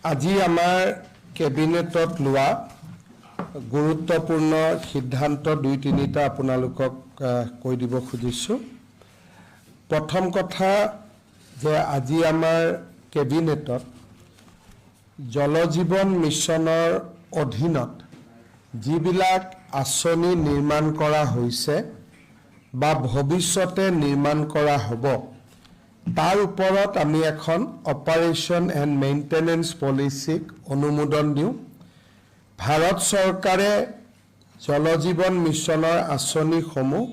আজি আমাৰ কেবিনেটত লোৱা গুৰুত্বপূৰ্ণ সিদ্ধান্ত দুই তিনিটা আপোনালোকক কৈ দিব খুজিছোঁ। প্ৰথম কথা যে আজি আমাৰ কেবিনেটত জল জীৱন মিছনৰ অধীনত যিবিলাক আঁচনি নিৰ্মাণ কৰা হৈছে বা ভৱিষ্যতে নিৰ্মাণ কৰা হ'ব তাৰ ওপৰত আমি এখন অপাৰেশ্যন এণ্ড মেইনটেনেন্স পলিচিক অনুমোদন দিওঁ। ভাৰত চৰকাৰে জল জীৱন মিছনৰ আঁচনিসমূহ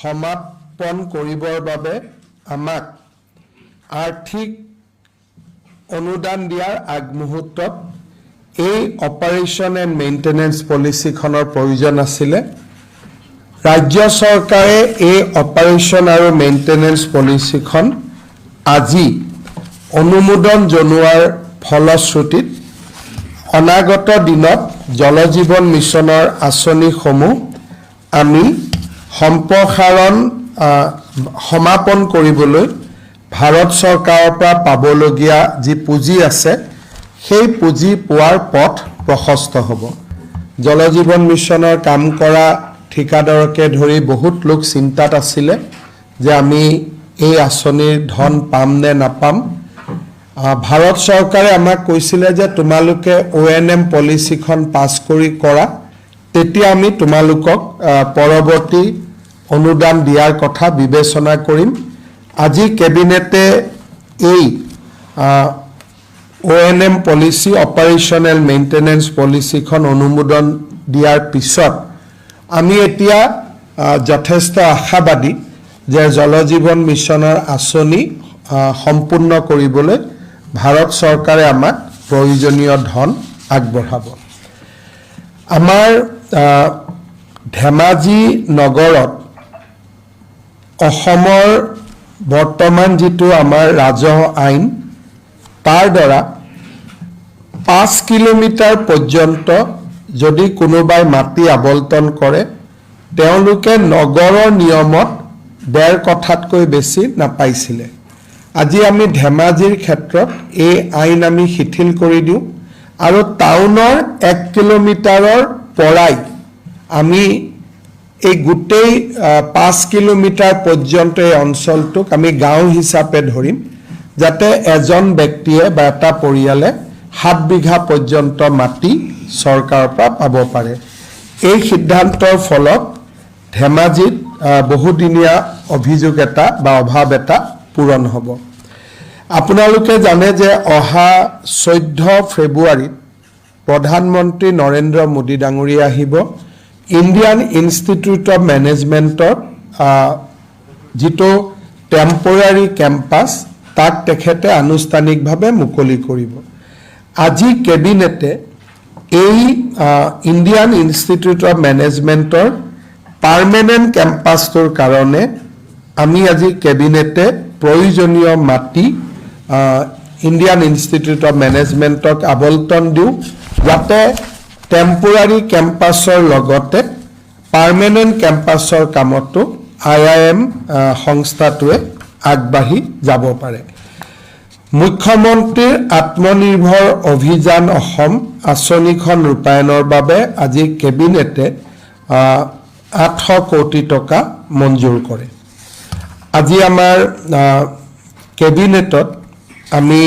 সমাপন কৰিবৰ বাবে আমাক আৰ্থিক অনুদান দিয়াৰ আগমুহূৰ্তত এই অপাৰেশ্যন এণ্ড মেইনটেনেন্স পলিচিখনৰ প্ৰয়োজন আছিলে। ৰাজ্য চৰকাৰে এই অপাৰেশ্যন আৰু মেইনটেনেন্স পলিচিখন আজি অনুমোদন জনোৱাৰ ফলশ্ৰুতিত অনাগত দিনত জল জীৱন মিছনৰ আঁচনিসমূহ আমি সম্প্ৰসাৰণ সমাপন কৰিবলৈ ভাৰত চৰকাৰৰ পৰা পাবলগীয়া যি পুঁজি আছে সেই পুঁজি পোৱাৰ পথ প্ৰশস্ত হ'ব। জল জীৱন মিছনৰ কাম কৰা ঠিকাদাৰকে ধৰি বহুত লোক চিন্তাত আছিলে যে আমি এই আঁচনিৰ ধন পাম নে নাপাম। ভাৰত চৰকাৰে আমাক কৈছিলে যে তোমালোকে ONM পলিচিখন পাছ কৰি কৰা, তেতিয়া আমি তোমালোকক পৰৱৰ্তী অনুদান দিয়াৰ কথা বিবেচনা কৰিম। আজি কেবিনেটে এই ONM পলিচি অপাৰেশ্যনেল মেইনটেনেন্স পলিচিখন অনুমোদন দিয়াৰ পিছত আমি এতিয়া যথেষ্ট আশাবাদী যে জল জীৱন মিছনৰ আঁচনি সম্পূৰ্ণ কৰিবলৈ ভাৰত চৰকাৰে আমাক প্ৰয়োজনীয় ধন আগবঢ়াব। আমাৰ ধেমাজি নগৰত অসমৰ বৰ্তমান যিটো আমাৰ ৰাজহ আইন তাৰ দ্বাৰা 5 কিলোমিটাৰ পৰ্যন্ত যদি কোনোবাই মাটি আবণ্টন কৰে তেওঁলোকে নগৰৰ নিয়মত 1.5 কঠাতকৈ বেছি নাপাইছিলে। আজি আমি ধেমাজিৰ ক্ষেত্ৰত এই আইন আমি শিথিল কৰি দিওঁ আৰু টাউনৰ 1 কিলোমিটাৰৰ পৰাই আমি এই গোটেই 5 কিলোমিটাৰ পৰ্যন্ত এই অঞ্চলটোক আমি গাঁও হিচাপে ধৰিম, যাতে এজন ব্যক্তিয়ে বা এটা পৰিয়ালে 7 বিঘা পৰ্যন্ত মাটি চৰকাৰৰ পৰা পাব পাৰে। এই সিদ্ধান্তৰ ফলত ধেমাজিত বহুদিনীয়া অভিযোগ এটা বা অভাৱ এটা পূৰণ হ'ব। আপোনালোকে জানে যে অহা 14 ফেব্ৰুৱাৰীত প্ৰধানমন্ত্ৰী নৰেন্দ্ৰ মোদী ডাঙৰীয়া আহিব। ইণ্ডিয়ান ইনষ্টিটিউট অফ মেনেজমেণ্টৰ যিটো টেম্পৰাৰী কেম্পাছ তাক তেখেতে আনুষ্ঠানিকভাৱে মুকলি কৰিব। আজি কেবিনেটে এই ইণ্ডিয়ান ইনষ্টিটিউট অফ মেনেজমেণ্টৰ পাৰ্মানেণ্ট কেম্পাছটোৰ কাৰণে আমি আজি কেবিনেটে প্ৰয়োজনীয় মাটি ইণ্ডিয়ান ইনষ্টিটিউট অফ মেনেজমেণ্টক আবণ্টন দিওঁ, যাতে টেম্পৰাৰী কেম্পাছৰ লগতে পাৰ্মানেণ্ট কেম্পাছৰ কামতো IIM সংস্থাটোৱে আগবাঢ়ি যাব পাৰে। মুখ্যমন্ত্ৰীৰ আত্মনিৰ্ভৰ অভিযান অসম আঁচনিখন ৰূপায়ণৰ বাবে আজি কেবিনেটে 800 কোটি টকা মঞ্জুৰ কৰে। আজি আমাৰ কেবিনেটত আমি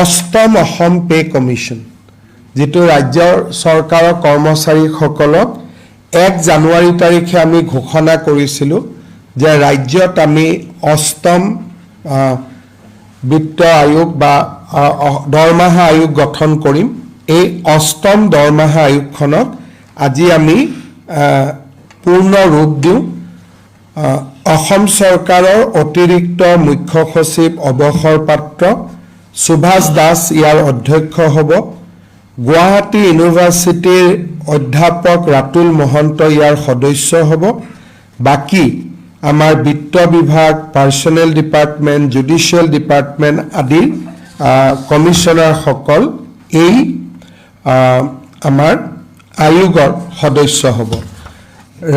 অষ্টম অসম পে কমিশ্যন, যিটো ৰাজ্যৰ চৰকাৰৰ কৰ্মচাৰীসকলক 1 জানুৱাৰী তাৰিখে আমি ঘোষণা কৰিছিলোঁ যে ৰাজ্যত আমি অষ্টম বিত্ত আয়োগ বা দৰমহা আয়োগ গঠন কৰিম। এই অষ্টম দৰমহা আয়োগখনক আজি আমি পূৰ্ণ ৰূপ দিওঁ। অসম চৰকাৰৰ অতিৰিক্ত মুখ্য সচিব অৱসৰপ্ৰাপ্ত সুভাষ দাস ইয়াৰ অধ্যক্ষ হ'ব। গুৱাহাটী ইউনিভাৰ্চিটিৰ অধ্যাপক ৰাতুল মহন্ত ইয়াৰ সদস্য হ'ব। বাকী আমাৰ বিত্ত বিভাগ, পাৰ্চনেল ডিপাৰ্টমেণ্ট, জুডিচিয়েল ডিপাৰ্টমেণ্ট আদিৰ কমিশ্যনাৰসকল এই আমাৰ আয়োগৰ সদস্য হ'ব।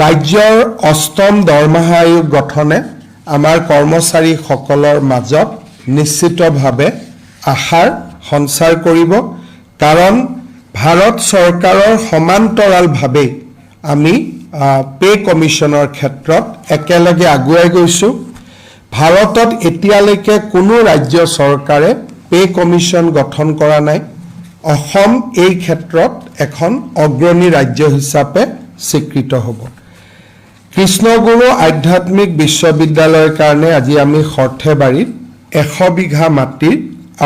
ৰাজ্যৰ অষ্টম দৰমহা আয়োগ গঠনে আমাৰ কৰ্মচাৰীসকলৰ মাজত নিশ্চিতভাৱে আশাৰ সঞ্চাৰ কৰিব কাৰণ ভাৰত চৰকাৰৰ সমান্তৰালভাৱে আমি পে কমিশ্যনৰ ক্ষেত্ৰত একেলগে আগুৱাই গৈছোঁ ভাৰতত এতিয়ালৈকে কোনো ৰাজ্য চৰকাৰে পে কমিশ্যন গঠন কৰা নাই অসম এই ক্ষেত্ৰত এখন অগ্ৰণী ৰাজ্য হিচাপে স্বীকৃত হ'ব কৃষ্ণগুৰু আধ্যাত্মিক বিশ্ববিদ্যালয়ৰ কাৰণে আজি আমি সৰ্থেবাৰীত 100 বিঘা মাটিৰ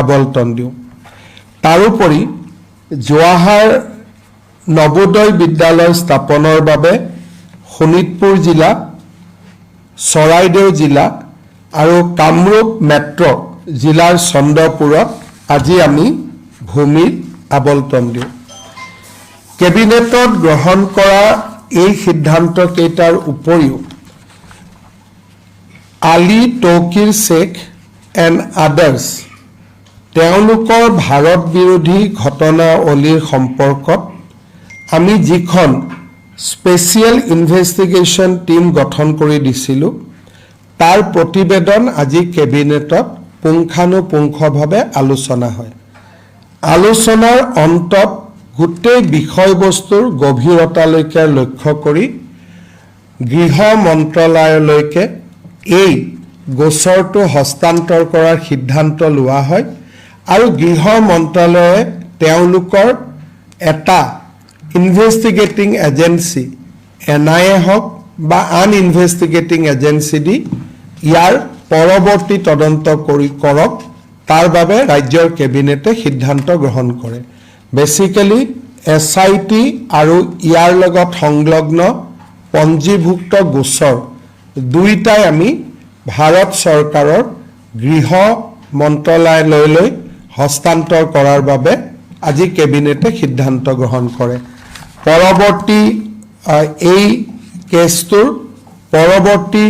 আবণ্টন দিওঁ তাৰোপৰি জৱাহাৰ নবোদয় বিদ্যালয় স্থাপনৰ বাবে শোণিতপুৰ জিলা চৰাইদেউ জিলা আৰু কামৰূপ মেট্ৰ জিলাৰ চন্দ্ৰপুৰত আজি আমি ভূমিৰ আবণ্টন দিওঁ কেবিনেটত গ্ৰহণ কৰা এই সিদ্ধান্ত কেইটাৰ উপৰিও আলী তৌকিৰ শেখ এণ্ড আদাৰ্ছ তেওঁলোকৰ ভাৰত বিৰোধী ঘটনাৱলীৰ সম্পৰ্কত আমি যিখন স্পেচিয়েল ইনভেষ্টিগেশ্যন টীম গঠন কৰি দিছিলোঁ তাৰ প্ৰতিবেদন আজি কেবিনেটত পুংখানুপুংখভাৱে আলোচনা হয় আলোচনাৰ অন্তত গোটেই বিষয়বস্তুৰ গভীৰতালৈকে লক্ষ্য কৰি গৃহ মন্ত্ৰালয়লৈকে এই গোচৰটো হস্তান্তৰ কৰাৰ সিদ্ধান্ত লোৱা হয় আৰু গৃহ মন্ত্ৰালয়ে তেওঁলোকৰ এটা ইনভেষ্টিগেটিং এজেন্সি NIA হওক বা আন ইনভেষ্টিগেটিং এজেন্সি দি ইয়াৰ পৰৱৰ্তী তদন্ত কৰক তাৰ বাবে ৰাজ্যৰ কেবিনেটে সিদ্ধান্ত গ্ৰহণ কৰে বেসিক্যালি SIT আৰু ইয়াৰ লগত সংলগ্ন পঞ্জীভুক্ত গোচৰ দুইটাই আমি ভাৰত চৰকাৰৰ গৃহ মন্ত্ৰালয়লৈ হস্তান্তৰ কৰাৰ বাবে আজি কেবিনেটে সিদ্ধান্ত গ্ৰহণ কৰে পৰৱৰ্তী এই কেছটোৰ পৰৱৰ্তী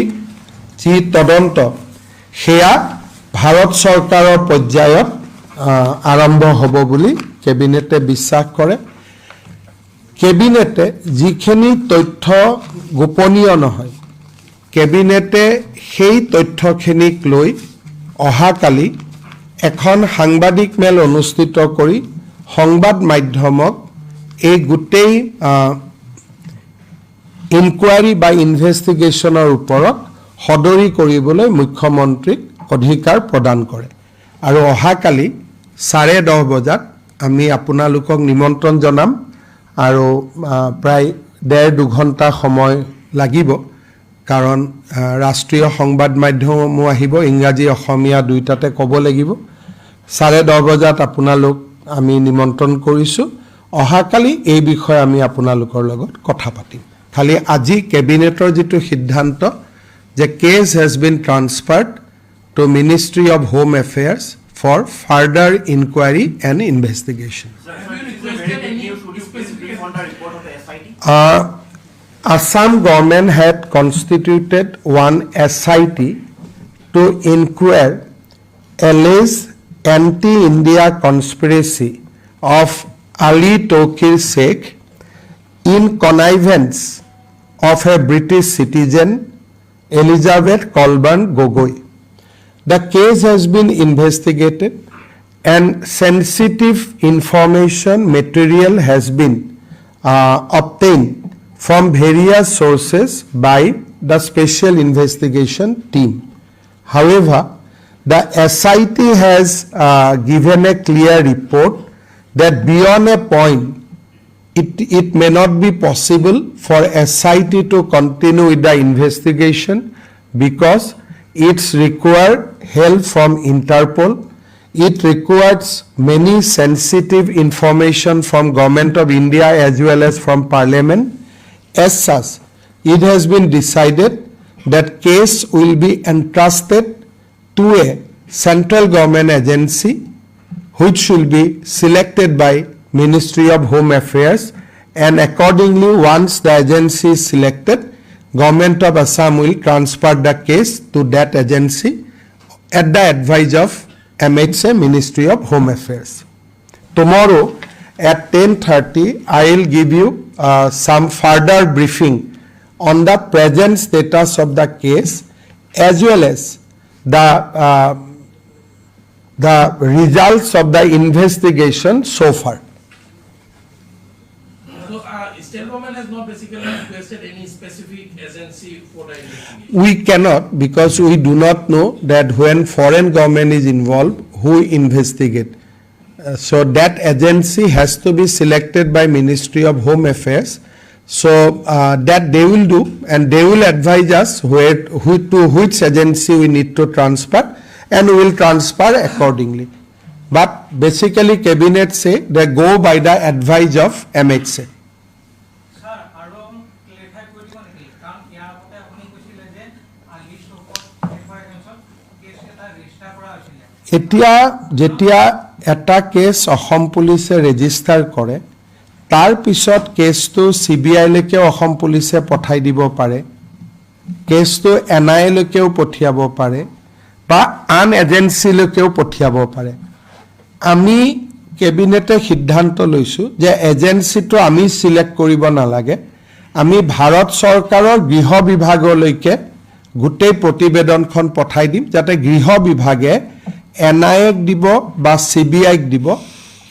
যি তদন্ত সেয়া ভাৰত চৰকাৰৰ পৰ্যায়ত আৰম্ভ হ'ব বুলি কেবিনেটে বিশ্বাস কৰে কেবিনেটে যিখিনি তথ্য গোপনীয় নহয় কেবিনেটে সেই তথ্যখিনিক লৈ অহাকালি এখন সাংবাদিক মেল অনুষ্ঠিত কৰি সংবাদ মাধ্যমক এই গোটেই ইনকুৱাৰী বা ইনভেষ্টিগেশ্যনৰ ওপৰত সদৰি কৰিবলৈ মুখ্যমন্ত্ৰীক অধিকাৰ প্ৰদান কৰে আৰু অহাকালি 10:30 বজাত আমি আপোনালোকক নিমন্ত্ৰণ জনাম আৰু প্ৰায় 1.5-2 ঘণ্টা সময় লাগিব কাৰণ ৰাষ্ট্ৰীয় সংবাদ মাধ্যমো আহিব ইংৰাজী অসমীয়া দুইটাতে ক'ব লাগিব 10:30 বজাত আপোনালোক আমি নিমন্ত্ৰণ কৰিছোঁ অহাকালি এই বিষয়ে আমি আপোনালোকৰ লগত কথা পাতিম খালি আজি কেবিনেটৰ যেটো সিদ্ধান্ত যে case has been transferred to ministry of home affairs for further inquiry and investigation. Assam government had constituted one SIT to inquire alleged anti-India conspiracy of Ali Tokir Sheikh in connivance of a British citizen Elizabeth Colburn Gogoi. The case has been investigated and sensitive information material has been obtained from various sources by the Special Investigation Team. However, the SIT has given a clear report that beyond a point, it may not be possible for SIT to continue with the investigation because it's required help from Interpol. It requires many sensitive information from Government of India as well as from Parliament. As such, it has been decided that case will be entrusted to a central government agency which should be selected by Ministry of Home Affairs and accordingly once the agency is selected Government of Assam will transfer the case to that agency at the advice of MHA Ministry of Home Affairs. Tomorrow at 10:30 I will give you some further briefing on the present status of the case as well as the the results of the investigation so far. So, state government has not basically requested any specific agency for the investigation. We cannot, because we do not know that when foreign government is involved, who investigate. So that agency has to be selected by Ministry of Home Affairs. So that they will do, and they will advise us to which agency we need to transfer, and we will transfer accordingly. But basically cabinet say they go by the advice of MHA. এতিয়া যেতিয়া এটা cash Assam পুলিচে register কৰে, তাৰ পিছত কেছটো CBI লৈকে অসম পুলিচে পঠাই দিব পাৰে, কেছটো NIA লৈকেও পঠিয়াব পাৰে, বা আন এজেন্সিলৈকেও পঠিয়াব পাৰে। আমি কেবিনেটে সিদ্ধান্ত লৈছোঁ যে এজেন্সিটো আমি সিলেক্ট কৰিব নালাগে, আমি ভাৰত চৰকাৰৰ গৃহ বিভাগলৈকে গোটেই প্ৰতিবেদনখন পঠাই দিম, যাতে গৃহ বিভাগে NIA দিব বা CBI দিব,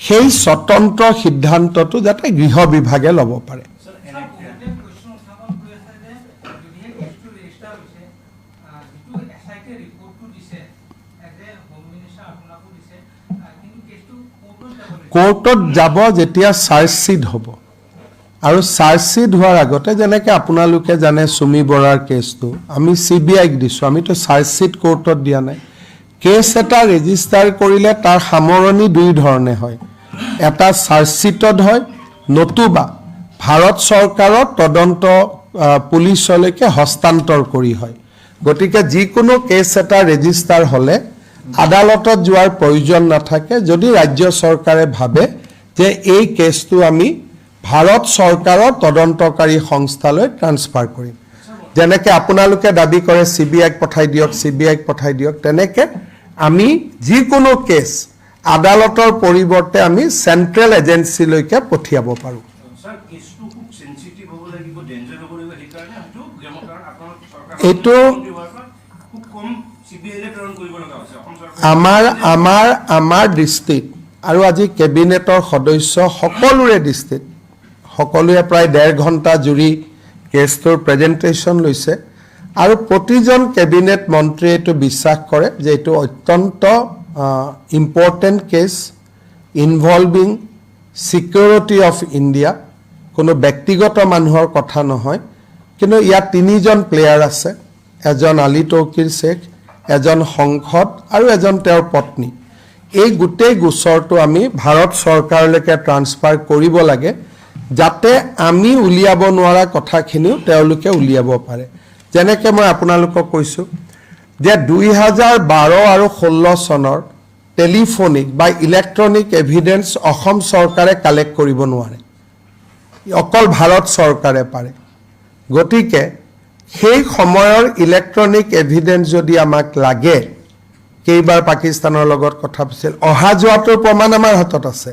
সেই স্বতন্ত্ৰ সিদ্ধান্তটো যাতে গৃহ বিভাগে ল'ব পাৰে। কোৰ্টত যাব যেতিয়া চাৰ্জশ্বিট হ'ব, আৰু চাৰ্জশ্বিট হোৱাৰ আগতে যেনেকৈ আপোনালোকে জানে চুমি বৰাৰ কেছটো আমি CBIক দিছোঁ, আমিতো চাৰ্জশ্বিট কোৰ্টত দিয়া নাই। কেছ এটা ৰেজিষ্টাৰ কৰিলে তাৰ সামৰণি দুই ধৰণে হয়, এটা চাৰ্জশ্বিটত হয়, নতুবা ভাৰত চৰকাৰৰ তদন্ত পুলিচলৈকে হস্তান্তৰ কৰি হয়। গতিকে যিকোনো কেছ এটা ৰেজিষ্টাৰ হ'লে আদালতত যোৱাৰ প্ৰয়োজন নাথাকে, যদি ৰাজ্য চৰকাৰে ভাবে যে এই কেছটো আমি ভাৰত চৰকাৰৰ তদন্তকাৰী সংস্থালৈ ট্ৰান্সফাৰ কৰিম, যেনেকৈ আপোনালোকে দাবী কৰে CBIক পঠাই দিয়ক, CBIক পঠাই দিয়ক, তেনেকৈ আমি যিকোনো কেছ আদালতৰ পৰিৱৰ্তে আমি চেণ্ট্ৰেল এজেন্সিলৈকে পঠিয়াব পাৰোঁ। এইটো আমাৰ দৃষ্টিত আৰু আজি কেবিনেটৰ সদস্য সকলোৰে দৃষ্টিত, সকলোৱে প্ৰায় 1.5 ঘণ্টা জুৰি কেছটোৰ প্ৰেজেণ্টেশ্যন লৈছে, আৰু প্ৰতিজন কেবিনেট মন্ত্ৰীয়ে এইটো বিশ্বাস কৰে যে এইটো অত্যন্ত important case involving security of India, কোনো ব্যক্তিগত মানুহৰ কথা নহয়, কিন্তু ইয়াত 3জন প্লেয়াৰ আছে, এজন আলী তৌকিৰ শ্বেখ, এজন সংসদ আৰু এজন তেওঁৰ পত্নী। এই গোটেই গোচৰটো আমি ভাৰত চৰকাৰলৈকে ট্ৰান্সফাৰ কৰিব লাগে, যাতে আমি উলিয়াব নোৱাৰা কথাখিনিও তেওঁলোকে উলিয়াব পাৰে। যেনেকৈ মই আপোনালোকক কৈছোঁ যে 2012 আৰু 16 চনৰ টেলিফোনিক বা ইলেক্ট্ৰনিক এভিডেন্স অসম চৰকাৰে কালেক্ট কৰিব নোৱাৰে, অকল ভাৰত চৰকাৰে পাৰে। গতিকে সেই সময়ৰ ইলেক্ট্ৰনিক এভিডেন্স যদি আমাক লাগে, কেইবাৰ পাকিস্তানৰ লগত কথা পাতিছিল, অহা যোৱাটোৰ প্ৰমাণ আমাৰ হাতত আছে,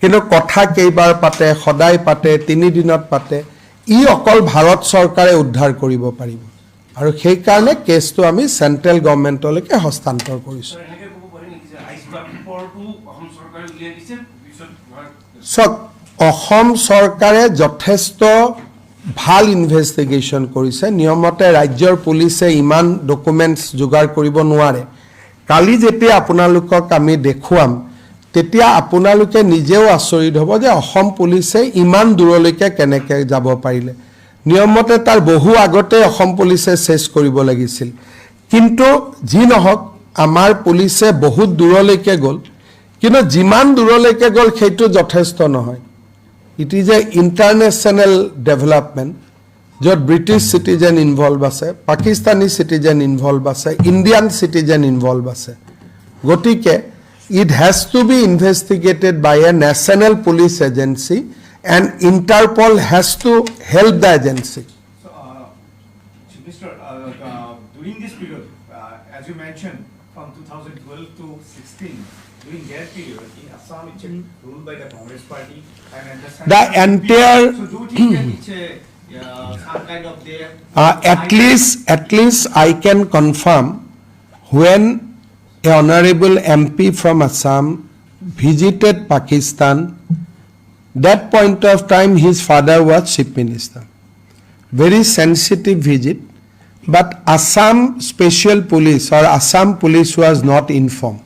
কিন্তু কথা কেইবাৰ পাতে, সদায় পাতে, 3 দিনত পাতে, ই অকল ভাৰত চৰকাৰে উদ্ধাৰ কৰিব পাৰিব, আৰু সেইকাৰণে কেছটো আমি চেণ্ট্ৰেল গভৰ্ণমেণ্টলৈকে হস্তান্তৰ কৰিছোঁ। চাওক, অসম চৰকাৰে যথেষ্ট ভাল ইনভেষ্টিগেশ্যন কৰিছে, নিয়মতে ৰাজ্যৰ পুলিচে ইমান ডকুমেণ্টছ যোগাৰ কৰিব নোৱাৰে। কালি যেতিয়া আপোনালোকক আমি দেখুৱাম, তেতিয়া আপোনালোকে নিজেও আচৰিত হ'ব যে অসম পুলিচে ইমান দূৰলৈকে কেনেকৈ যাব পাৰিলে। নিয়মতে তাৰ বহু আগতে অসম পুলিচে চেছ কৰিব লাগিছিল, কিন্তু যি নহওক আমাৰ পুলিচে বহুত দূৰলৈকে গ'ল, কিন্তু যিমান দূৰলৈকে গ'ল সেইটো যথেষ্ট নহয়। It is a international development, য'ত ব্ৰিটিছ চিটিজেন ইনভলভ আছে, পাকিস্তানী চিটিজেন ইনভলভ আছে, ইণ্ডিয়ান চিটিজেন ইনভলভ আছে। গতিকে it has to be investigated by a national police agency, and Interpol has to help the agency. So, Mr. During this period, as you mentioned, from 2012 to 16, during that period, in Assam, it's ruled by the Congress Party, and at the same The time, entire so do you think that it's some kind of their at least I can confirm when a honorable MP from Assam visited Pakistan. That point of time, his father was Chief Minister. Very sensitive visit, but Assam Special Police or Assam Police was not informed.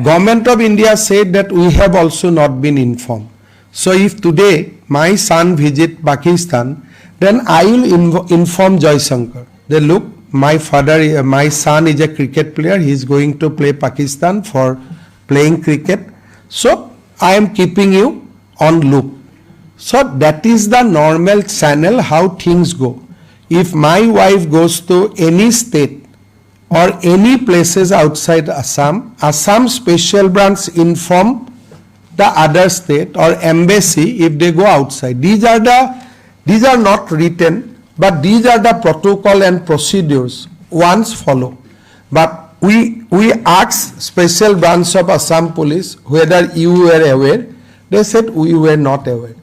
Government of India said that we have also not been informed. So if today my son visit Pakistan, then I will inform Joy Shankar. They look, my son is a cricket player. He is going to play Pakistan for playing cricket. So I am keeping you on loop. So that is the normal channel how things go. If my wife goes to any state or any places outside Assam, Assam Special Branch inform the other state or embassy if they go outside. These are not written, but these are the protocol and procedures once follow. But we asked Special Branch of Assam Police whether you were aware. They said we were not aware.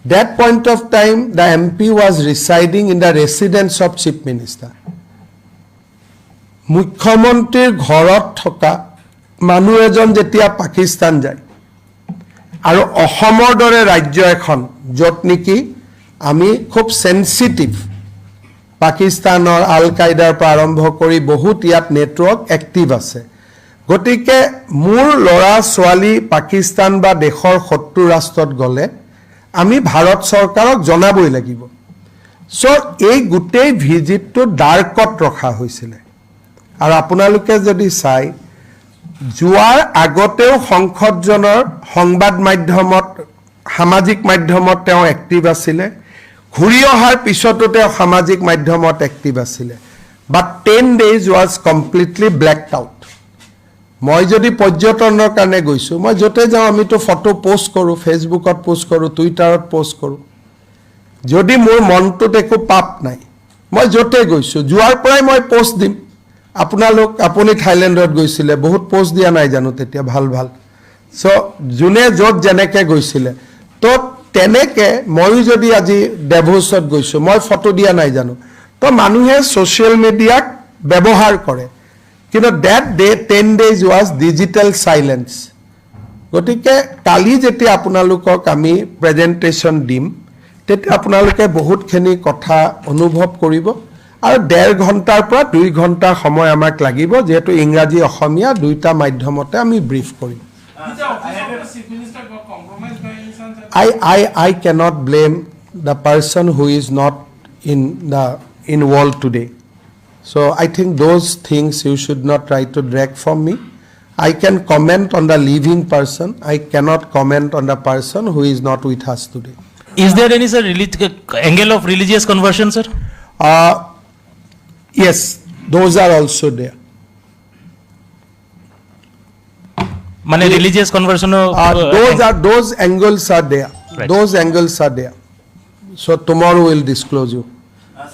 That point of time, the MP was residing in the residence of Chief Minister. মুখ্যমন্ত্ৰীৰ ঘৰত থকা মানুহ এজন যেতিয়া পাকিস্তান যায় আৰু অসমৰ দৰে ৰাজ্য এখন য'ত নেকি আমি খুব সেনসিটিভ পাকিস্তানৰ আল কায়দাৰ পৰা আৰম্ভ কৰি বহুত ইয়াত নেটৱৰ্ক এক্টিভ আছে গতিকে মোৰ লৰা ছোৱালী পাকিস্তান বা দেশৰ শত্ৰু ৰাষ্ট্ৰত গলে আমি ভাৰত চৰকাৰক জনাবই লাগিব সো এই গুটেই ভিজিটটো ডাৰ্কত ৰখা হৈছিল আৰু আপোনালোকে যদি চাই জুৱাৰ আগতেও সংসদজনৰ সংবাদ মাধ্যমত সামাজিক মাধ্যমত তেওঁ এক্টিভ আছিল ঘুৰি অহাৰ পিছততে সামাজিক মাধ্যমত এক্টিভ আছিল বাট 10 days was completely blacked out মই যদি পৰ্যটনৰ কাৰণে গৈছো মই যতে যাও আমি তো ফটো পোস্ট কৰো ফেসবুকত পোস্ট কৰো টুইটাৰত পোস্ট কৰো যদি মোৰ মনটোত একো পাপ নাই মই যতে গৈছো জুৱাৰ পৰাই মই পোস্ট দিম আপুনি থাইল্যান্ডত গৈছিলে বহুত পোস্ট দিয়া নাই জানো তেতিয়া ভাল সো জুনে যত জেনেকে গৈছিলে তো তেনেকে মই যদি আজি ডেভোসত গৈছো মই ফটো দিয়া নাই জানো তো মানুহে সোশ্যাল মিডিয়াক ব্যৱহাৰ কৰে কিন্তু that day 10 days was digital silence গতিকে কালি যেতিয়া আপোনালোকক আমি প্ৰেজেন্টেশন দিম তেতিয়া আপোনালোকে বহুতখিনি কথা অনুভৱ কৰিব আৰু 1.5 ঘণ্টাৰ পৰা 2 ঘণ্টা সময় আমাক লাগিব যেহেতু ইংৰাজী অসমীয়া দুইটা মাধ্যমতে আমি ব্ৰিফ কৰিম Is the office of the Chief Minister got compromised by any chance? I cannot blame the person who is not involved today. So I think those things you should not try to drag from me. I can comment on the living person. I cannot comment on the person who is not with us today. Is there any sir angle of religious conversion, sir? Yes, those are also there. Mane religious conversion of those angles are there. Right. Those angles are there. So tomorrow we'll disclose you.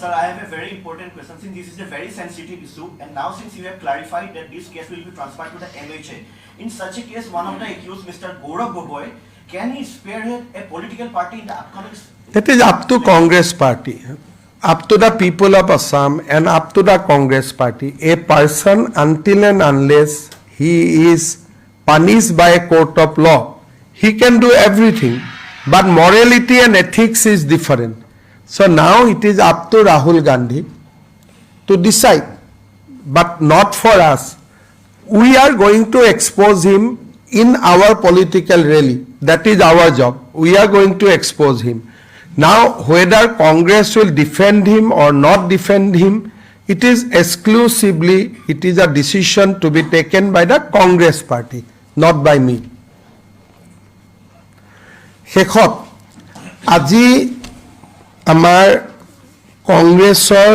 Sir, I have a very important question. Since this is a very sensitive issue, and now since you have clarified that this case will be transferred to the MHA, in such a case, one of the accused, Mr. Gaurav Gogoi, can he spearhead a political party in the upcoming? That is up to Congress party, up to the people of Assam, and up to the Congress party. A person, until and unless he is punished by a court of law, he can do everything. But morality and ethics is different. So now it is up to Rahul Gandhi to decide, but not for us. We are going to expose him in our political rally. That is our job. We are going to expose him. Now, whether Congress will defend him or not defend him, it is a decision to be taken by the Congress party, not by me. শেষত আজি আমাৰ কংগ্ৰেছৰ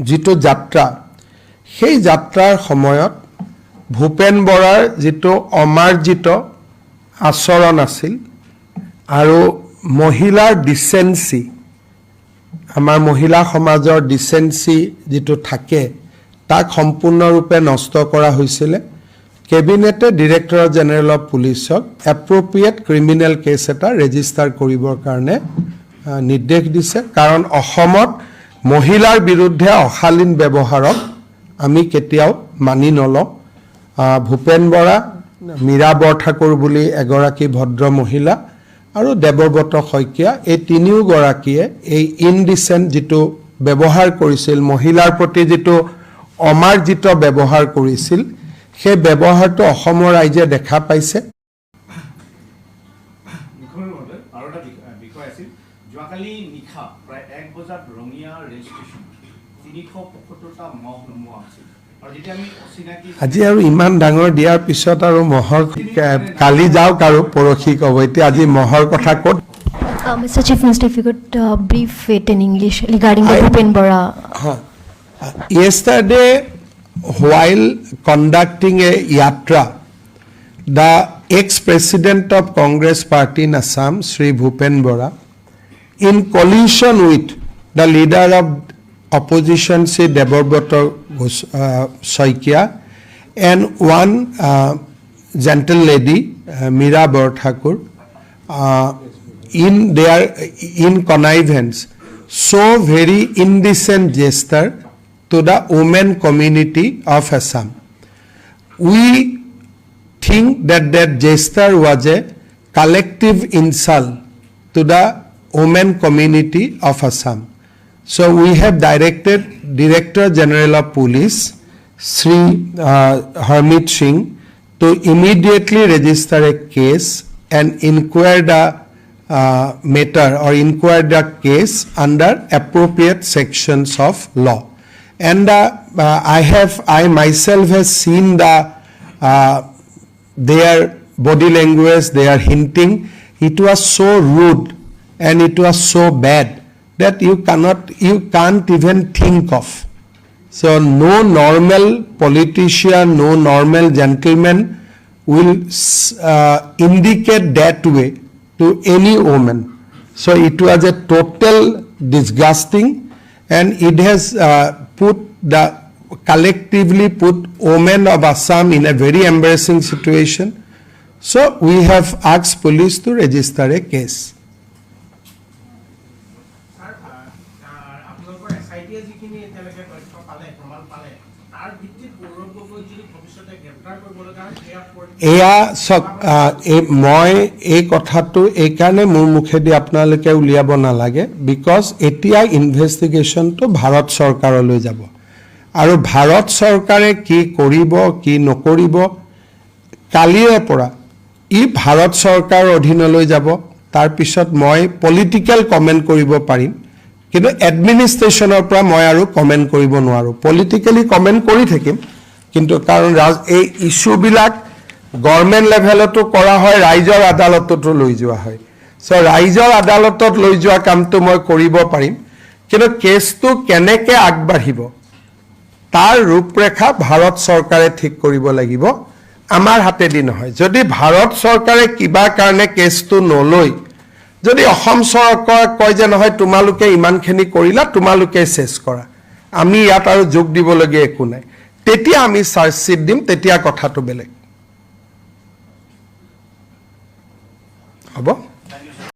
যিটো যাত্ৰা সেই যাত্ৰাৰ সময়ত ভূপেন বৰাৰ যিটো অমাৰ্জিত আচৰণ আছিল আৰু মহিলাৰ ডিসেন্সি আমাৰ মহিলা সমাজৰ ডিসেন্সি যিটো থাকে তাক সম্পূৰ্ণৰূপে নষ্ট কৰা হৈছিল কেবিনেটে ডিৰেক্টৰ জেনেৰেল অফ পুলিচক এপ্ৰোপ্ৰিয়েট ক্ৰিমিনেল কেছ এটা ৰেজিষ্টাৰ কৰিবৰ কাৰণে নিৰ্দেশ দিছে কাৰণ অসমত মহিলাৰ বিৰুদ্ধে অশালীন ব্যৱহাৰক আমি কেতিয়াও মানি নলওঁ ভূপেন বৰা মীৰা বৰঠাকুৰ বুলি এগৰাকী ভদ্ৰ মহিলা আৰু দেৱব্ৰত শইকীয়া এই তিনিওগৰাকীয়ে এই ইনডিচেণ্ট যিটো ব্যৱহাৰ কৰিছিল মহিলাৰ প্ৰতি যিটো অমাৰ্জিত ব্যৱহাৰ কৰিছিল সেই ব্যৱহাৰটো অসমৰ ৰাইজে দেখা পাইছে মুখ্যমন্ত্ৰী মহোদয় আৰু এটা বিষয় আছিল যোৱাকালি নিশা প্ৰায় 1 বজাত ৰঙিয়া ৰেল ষ্টেচন 375টা মহ নোমোৱা আছিল আৰু যেতিয়া আমি অচিনাকি আজি আৰু ইমান ডাঙৰ দিয়াৰ পিছত আৰু মহৰ কালি যাওক আৰু পৰহি ক'ব এতিয়া আজি মহৰ কথা ক'ত Mr. Chief Minister, if you could brief it in English regarding the Bhupen Bora. Yesterday, while conducting a yatra, the ex-president of Congress Party in Assam, Sri Bhupen Bora, in collusion with the leader of opposition, Sri Deborabroto Soikia, and one gentle lady, Mira Borthakur, in connivance, so very indecent gesture to the women community of Assam. We think that that gesture was a collective insult to the women community of Assam. So we have directed Director General of Police, Sri Harmeet Singh, to immediately register a case and inquire the matter or inquire the case under appropriate sections of law. And I myself have seen their body language, they are hinting. It was so rude and it was so bad that you can't even think of. So no normal politician, no normal gentleman will indicate that way to any woman. So it was a total disgusting and it has collectively put women of Assam in a very embarrassing situation. So we have asked police to register a case. আপোনালোকৰ এছআইটিয়ে যিখিনি এতিয়ালৈকে তথ্য পালে প্ৰমাণ পালে তাৰ ভিত্তিত গৌৰৱ গগৈক যদি ভৱিষ্যতে গ্ৰেপ্তাৰ কৰিব লগা হয় এয়া চাওক মই এই কথাটো এইকাৰণে মোৰ মুখেদি আপোনালোকে উলিয়াব নালাগে বিকজ এতিয়া ইনভেষ্টিগেশ্যনটো ভাৰত চৰকাৰলৈ যাব আৰু ভাৰত চৰকাৰে কি কৰিব কি নকৰিব কালিৰে পৰা ই ভাৰত চৰকাৰৰ অধীনলৈ যাব তাৰপিছত মই পলিটিকেল কমেণ্ট কৰিব পাৰিম কিন্তু এডমিনিষ্ট্ৰেশ্যনৰ পৰা মই আৰু কমেণ্ট কৰিব নোৱাৰোঁ পলিটিকেলি কমেণ্ট কৰি থাকিম কিন্তু কাৰণ এই ইছ্যুবিলাক গভৰ্ণমেণ্ট লেভেলতো কৰা হয় ৰাইজৰ আদালততো লৈ যোৱা হয় সো ৰাইজৰ আদালতত লৈ যোৱা কামটো মই কৰিব পাৰিম কিন্তু কেছটো কেনেকৈ আগবাঢ়িব তাৰ ৰূপৰেখা ভাৰত চৰকাৰে ঠিক কৰিব লাগিব আমাৰ হাতেদি নহয় যদি ভাৰত চৰকাৰে কিবা কাৰণে কেছটো নলয় যদি অসম চৰকাৰ কয় যে নহয় তোমালোকে ইমানখিনি কৰিলা তোমালোকে চেছ কৰা আমি ইয়াত আৰু যোগ দিবলগীয়া একো নাই তেতিয়া আমি চাৰ্জশ্বিট দিম তেতিয়া কথাটো বেলেগ